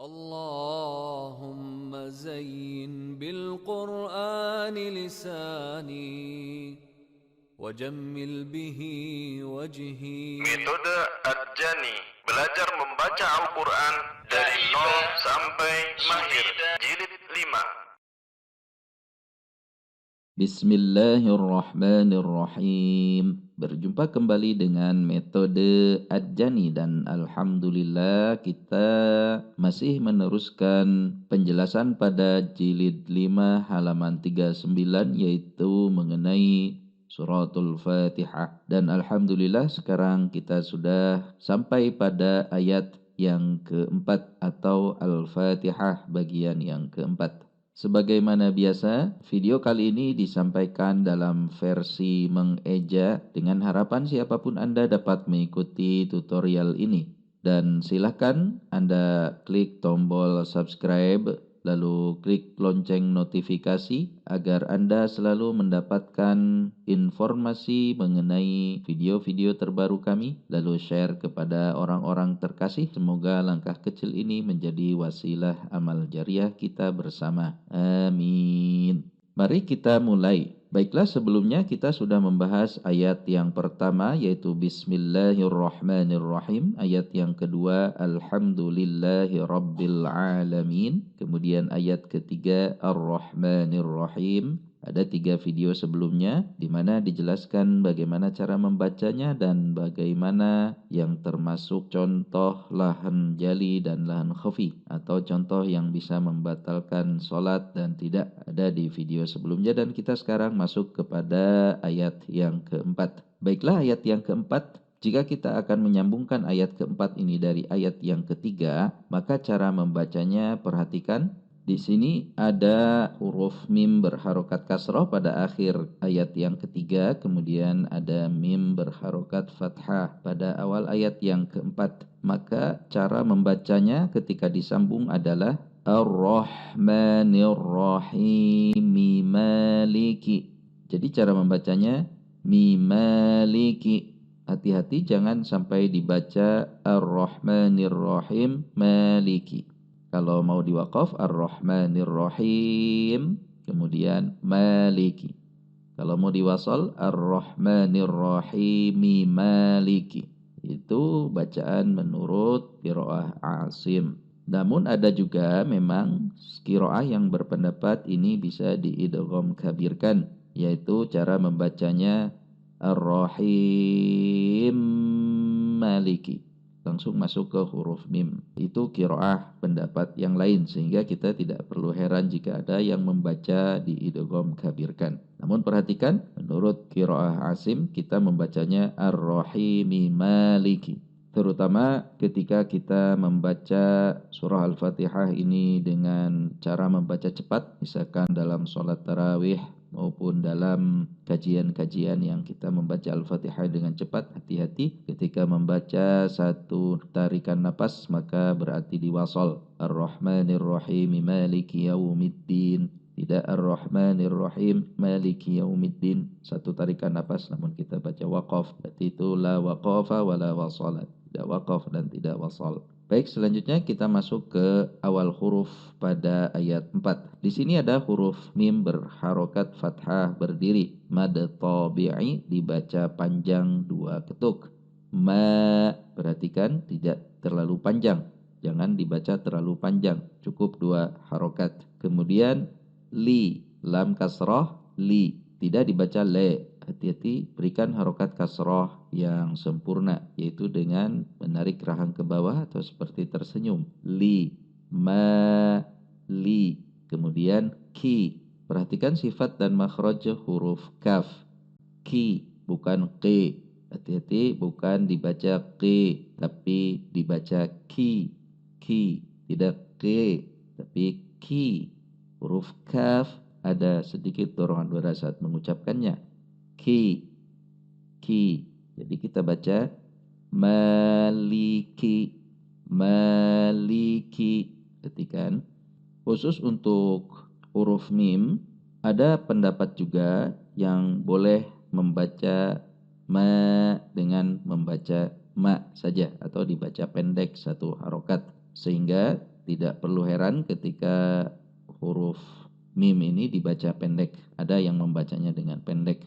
اللهم زين بالقرآن لساني وجمل به وجهي. Metode Ad-Jani, belajar membaca Al-Quran dari 0 sampai mahir, jilid 5. Bismillahirrahmanirrahim. Berjumpa kembali dengan metode Ad-Jani dan alhamdulillah kita masih meneruskan penjelasan pada jilid 5 halaman 39 yaitu mengenai suratul Fatihah. Dan alhamdulillah sekarang kita sudah sampai pada ayat yang keempat atau Al-Fatihah bagian yang keempat. Sebagaimana biasa, video kali ini disampaikan dalam versi mengeja dengan harapan siapapun Anda dapat mengikuti tutorial ini. Dan silakan Anda klik tombol subscribe, lalu klik lonceng notifikasi agar Anda selalu mendapatkan informasi mengenai video-video terbaru kami, lalu share kepada orang-orang terkasih. Semoga langkah kecil ini menjadi wasilah amal jariah kita bersama. Amin. Mari kita mulai. Baiklah, sebelumnya kita sudah membahas ayat yang pertama yaitu Bismillahirrahmanirrahim. Ayat yang kedua Alhamdulillahi Rabbil Alamin. Kemudian ayat ketiga Ar-Rahmanirrahim. Ada 3 video sebelumnya di mana dijelaskan bagaimana cara membacanya dan bagaimana yang termasuk contoh lahan jali dan lahan khafi atau contoh yang bisa membatalkan sholat dan tidak ada di video sebelumnya. Dan kita sekarang masuk kepada ayat yang keempat. Baiklah, ayat yang keempat. Jika kita akan menyambungkan ayat keempat ini dari ayat yang ketiga, maka cara membacanya perhatikan. Di sini ada huruf mim berharokat kasroh pada akhir ayat yang ketiga, kemudian ada mim berharokat fathah pada awal ayat yang keempat. Maka cara membacanya ketika disambung adalah Ar-Rahmanir-Rahim Maliki. Jadi cara membacanya Mimaliki. Hati-hati jangan sampai dibaca Ar-Rahmanir-Rahim Maliki. Kalau mau diwaqaf Ar-Rahmanir-Rahim kemudian Maliki. Kalau mau diwasal Ar-Rahmanir-Rahim Maliki. Itu bacaan menurut qiraah Asim. Namun ada juga memang qiraah yang berpendapat ini bisa diidgham kabirkan, yaitu cara membacanya Ar-Rahim Maliki. Langsung masuk ke huruf mim. Itu qiraah pendapat yang lain sehingga kita tidak perlu heran jika ada yang membaca diidgham kabirkan. Namun perhatikan, menurut qiraah Asim kita membacanya Ar-Rahimi Maliki. Terutama ketika kita membaca surah Al-Fatihah ini dengan cara membaca cepat, misalkan dalam sholat tarawih maupun dalam kajian-kajian yang kita membaca Al-Fatihah dengan cepat. Hati-hati ketika membaca satu tarikan napas maka berarti diwasal. Ar-Rahmanir-Rahim Maliki Yaumiddin. Tidak Ar-Rahmanir-Rahim Maliki Yaumiddin. Satu tarikan napas namun kita baca waqaf. Berarti itu la waqafa wa la wasalat. Tidak waqaf dan tidak wasal. Baik, selanjutnya kita masuk ke awal huruf pada ayat 4. Di sini ada huruf mim berharokat fathah berdiri. Mad tabi'i dibaca panjang 2 ketuk. Ma, perhatikan tidak terlalu panjang. Jangan dibaca terlalu panjang. Cukup 2 harokat. Kemudian li, lam kasrah, li. Tidak dibaca le. Hati-hati berikan harokat kasrah yang sempurna, yaitu dengan menarik rahang ke bawah atau seperti tersenyum. Li, ma, li. Kemudian ki. Perhatikan sifat dan makhraj huruf kaf. Ki, bukan ki. Hati-hati bukan dibaca ki, tapi dibaca ki. Ki, tidak ki, tapi ki. Huruf kaf ada sedikit dorongan udara saat mengucapkannya. Ki, ki. Jadi kita baca Maliki, Maliki. Perhatikan. Khusus untuk huruf mim, ada pendapat juga yang boleh membaca ma dengan membaca ma saja atau dibaca pendek satu harokat. Sehingga tidak perlu heran ketika huruf mim ini dibaca pendek. Ada yang membacanya dengan pendek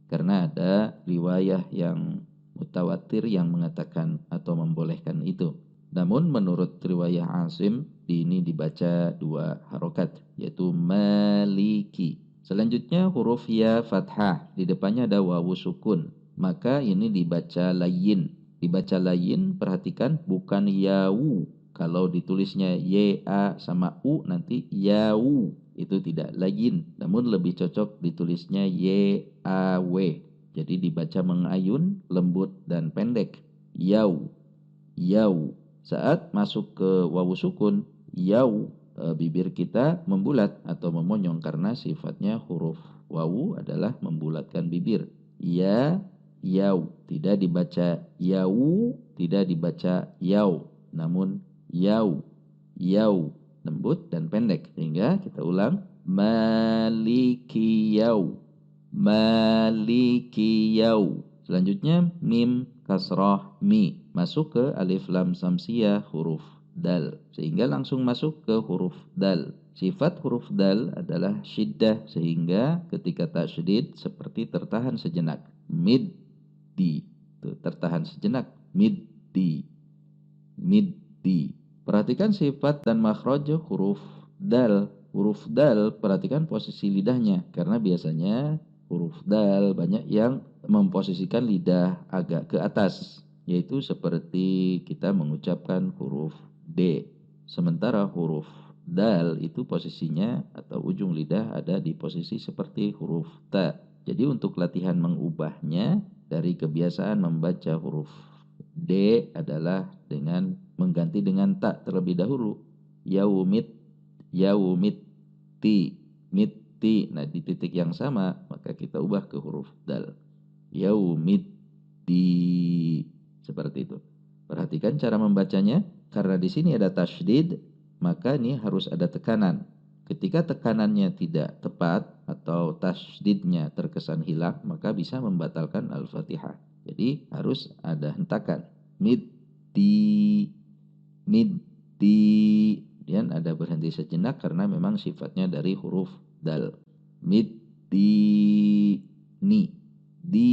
karena ada riwayah yang mutawatir yang mengatakan atau membolehkan itu. Namun menurut riwayah Asim ini dibaca 2 harokat, yaitu maliki. Selanjutnya huruf ya fathah, di depannya ada wawu sukun, maka ini dibaca layin. Dibaca layin, perhatikan bukan yawu. Kalau ditulisnya ya sama u nanti yawu, itu tidak layin, namun lebih cocok ditulisnya yaw. Jadi dibaca mengayun, lembut dan pendek. Yaw, yaw. Saat masuk ke wawu sukun, yaw, bibir kita membulat atau memonyong karena sifatnya huruf wawu adalah membulatkan bibir. Ya, yaw. Tidak dibaca yawu, tidak dibaca yaw, namun yaw, yaw, lembut dan pendek. Sehingga kita ulang, maliki yaw, maliki yaw. Selanjutnya mim kasrah mi, masuk ke alif lam samsiyah huruf dal, sehingga langsung masuk ke huruf dal. Sifat huruf dal adalah syiddah, sehingga ketika tasydid seperti tertahan sejenak. Mid di, tertahan sejenak. Mid di, mid di. Perhatikan sifat dan makhraj huruf dal. Huruf dal, perhatikan posisi lidahnya, karena biasanya huruf dal banyak yang memposisikan lidah agak ke atas, yaitu seperti kita mengucapkan huruf D. Sementara huruf dal itu posisinya atau ujung lidah ada di posisi seperti huruf ta. Jadi untuk latihan mengubahnya dari kebiasaan membaca huruf D adalah dengan mengganti dengan ta terlebih dahulu. Yaumit, yaumit, mit, ti. Nah, di titik yang sama maka kita ubah ke huruf dal. Yaumit di, seperti itu. Perhatikan cara membacanya, karena di sini ada tasydid, maka ini harus ada tekanan. Ketika tekanannya tidak tepat atau tasydidnya terkesan hilang, maka bisa membatalkan Al-Fatihah. Jadi harus ada hentakan. Mid di, kemudian ada berhenti sejenak karena memang sifatnya dari huruf dal. Mid di, ni, di,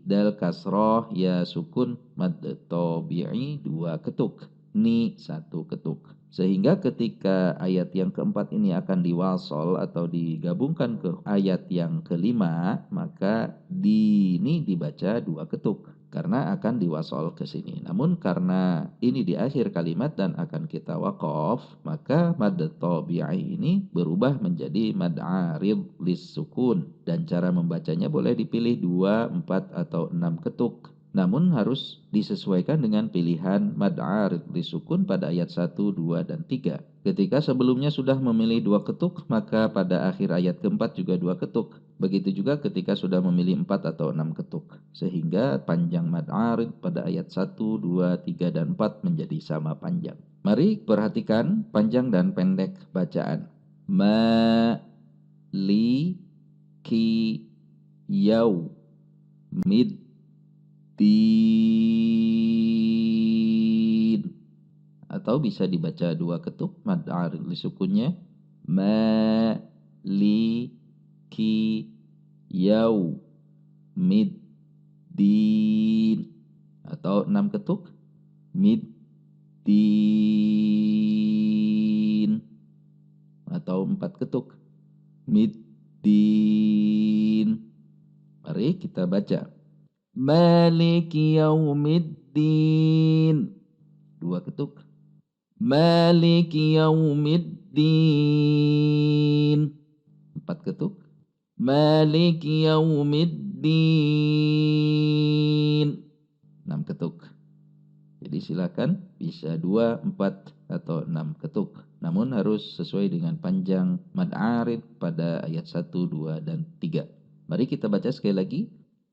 dal kasroh, ya sukun, mad tabi'i 2 ketuk, ni 1 ketuk. Sehingga ketika ayat yang keempat ini akan diwasol atau digabungkan ke ayat yang kelima, maka di ini dibaca 2 ketuk karena akan diwasol ke sini. Namun karena ini di akhir kalimat dan akan kita waqaf, maka mad tabi'i ini berubah menjadi mad arid lis sukun, dan cara membacanya boleh dipilih 2, 4 atau 6 ketuk. Namun harus disesuaikan dengan pilihan mad arid lis sukun pada ayat 1, 2 dan 3. Ketika sebelumnya sudah memilih 2 ketuk, maka pada akhir ayat keempat juga 2 ketuk. Begitu juga ketika sudah memilih 4 atau 6 ketuk. Sehingga panjang mad arid pada ayat 1, 2, 3 dan 4 menjadi sama panjang. Mari perhatikan panjang dan pendek bacaan. Ma, li, ki, yaw, mid, din. Atau bisa dibaca 2 ketuk mad arid li sukunnya, ma, li, ki, yaw, mid, din. Atau 6 ketuk, mid, din. Atau 4 ketuk, mid, din. Mari kita baca. Maliki yaumiddin. 2 ketuk. Maliki yaumiddin. 4 ketuk. Maliki yaumiddin. 6 ketuk. Jadi silakan bisa 2, 4 atau 6 ketuk. Namun harus sesuai dengan panjang mad arid pada ayat 1, 2 dan 3. Mari kita baca sekali lagi.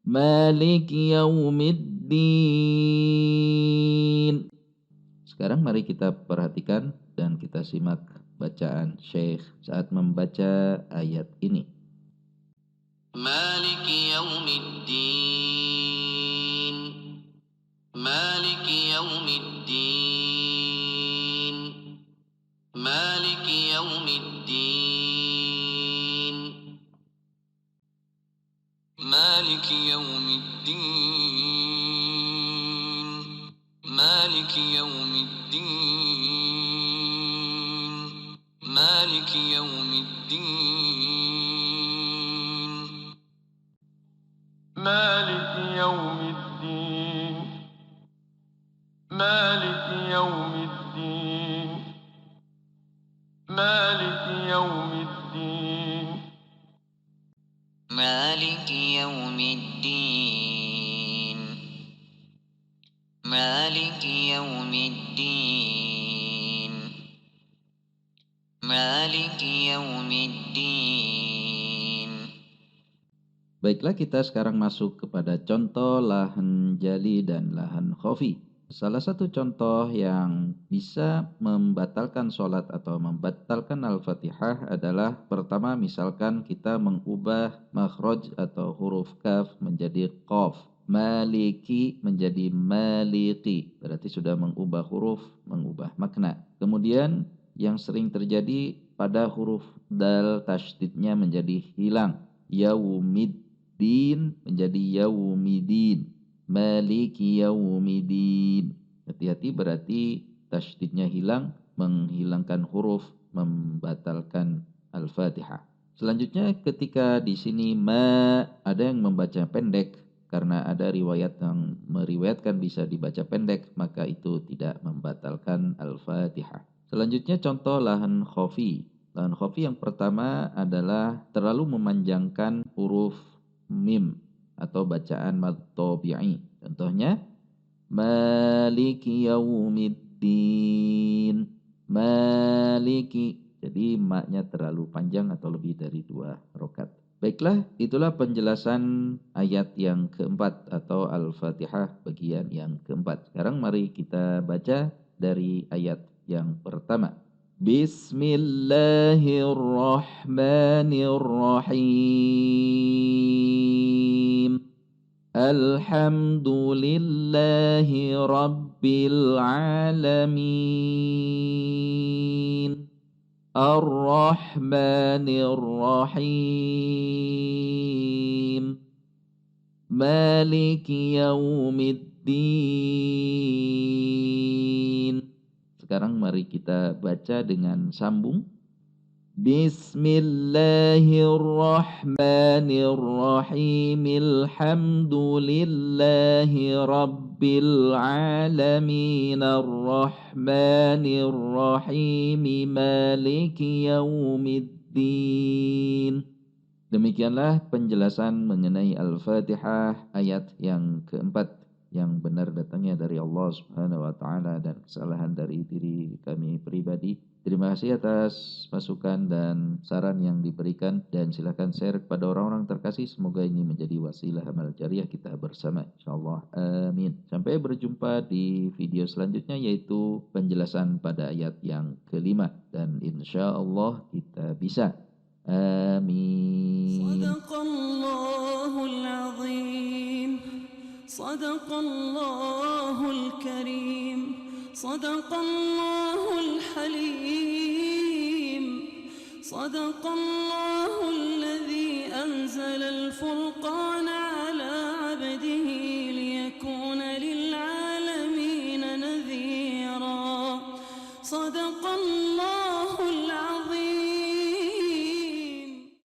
Maliki yaumiddin. Sekarang mari kita perhatikan dan kita simak bacaan Syekh saat membaca ayat ini. Maliki yaumiddin. Maliki yaumiddin. مالك يوم الدين مالك يوم الدين مالك يوم الدين مالك يوم الدين مالك يوم الدين مالك يوم الدين مالك يوم الدين مالك يوم الدين مالك يوم الدين مالك يوم الدين. Baiklah, kita sekarang masuk kepada contoh lahan jali dan lahan khafi. Salah satu contoh yang bisa membatalkan sholat atau membatalkan Al-Fatihah adalah pertama, misalkan kita mengubah makhraj atau huruf kaf menjadi qaf, maliki menjadi maliki, berarti sudah mengubah huruf, mengubah makna. Kemudian yang sering terjadi pada huruf dal, tasydidnya menjadi hilang, yaumid din menjadi yaumidin, maliki yaumidin. Hati-hati, berarti tasydidnya hilang, menghilangkan huruf, membatalkan Al-Fatihah. Selanjutnya ketika di sini ada yang membaca pendek karena ada riwayat yang meriwayatkan bisa dibaca pendek, maka itu tidak membatalkan Al-Fatihah. Selanjutnya contoh lahan khafi. Lahan khafi yang pertama adalah terlalu memanjangkan huruf mim atau bacaan mad tabi'i. Contohnya maliki yaumiddin, maliki. Jadi maknya terlalu panjang atau lebih dari 2 rakaat. Baiklah, itulah penjelasan ayat yang keempat atau Al-Fatihah bagian yang keempat. Sekarang mari kita baca dari ayat yang pertama. Bismillahirrahmanirrahim. Alhamdulillahi rabbil alamin. Ar-Rahmanir-Rahim. Maliki yaumiddin. Sekarang mari kita baca dengan sambung. Bismillahirrahmanirrahim. Alhamdulillahi rabbil alamin. Ar-Rahmanir-Rahim. Maliki yaumiddin. Demikianlah penjelasan mengenai Al-Fatihah ayat yang keempat, yang benar datangnya dari Allah Subhanahu wa taala dan kesalahan dari diri kami pribadi. Terima kasih atas masukan dan saran yang diberikan, dan silakan share kepada orang-orang terkasih. Semoga ini menjadi wasilah amal jariah kita bersama, insyaallah. Amin. Sampai berjumpa di video selanjutnya, yaitu penjelasan pada ayat yang kelima, dan insyaallah kita bisa. Amin. Sadaqallahul azim. صدق الله الكريم صدق الله الحليم صدق الله الذي أنزل الفرقان